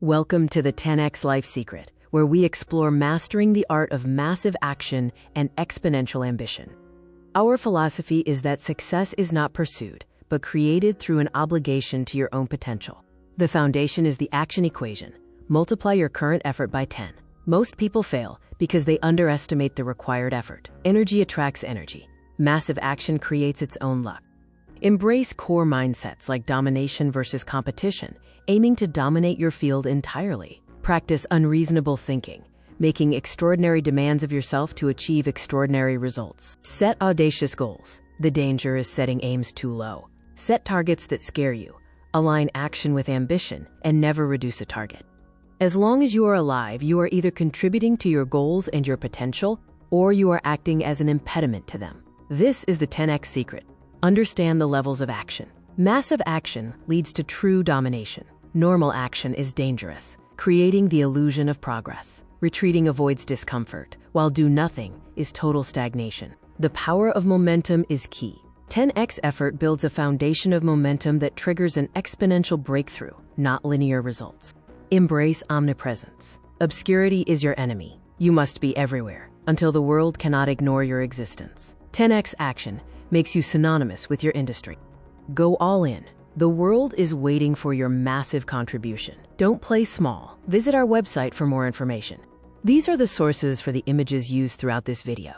Welcome to the 10x Life Secret, where we explore mastering the art of massive action and exponential ambition. Our philosophy is that success is not pursued, but created through an obligation to your own potential. The foundation is the action equation. Multiply your current effort by 10. Most people fail because they underestimate the required effort. Energy attracts energy. Massive action creates its own luck. Embrace core mindsets like domination versus competition, aiming to dominate your field entirely. Practice unreasonable thinking, making extraordinary demands of yourself to achieve extraordinary results. Set audacious goals. The danger is setting aims too low. Set targets that scare you. Align action with ambition and never reduce a target. As long as you are alive, you are either contributing to your goals and your potential, or you are acting as an impediment to them. This is the 10x secret. Understand the levels of action. Massive action leads to true domination. Normal action is dangerous, creating the illusion of progress. Retreating avoids discomfort, while do nothing is total stagnation. The power of momentum is key. 10x effort builds a foundation of momentum that triggers an exponential breakthrough, not linear results. Embrace omnipresence. Obscurity is your enemy. You must be everywhere, until the world cannot ignore your existence. 10x action makes you synonymous with your industry. Go all in. The world is waiting for your massive contribution. Don't play small. Visit our website for more information. These are the sources for the images used throughout this video.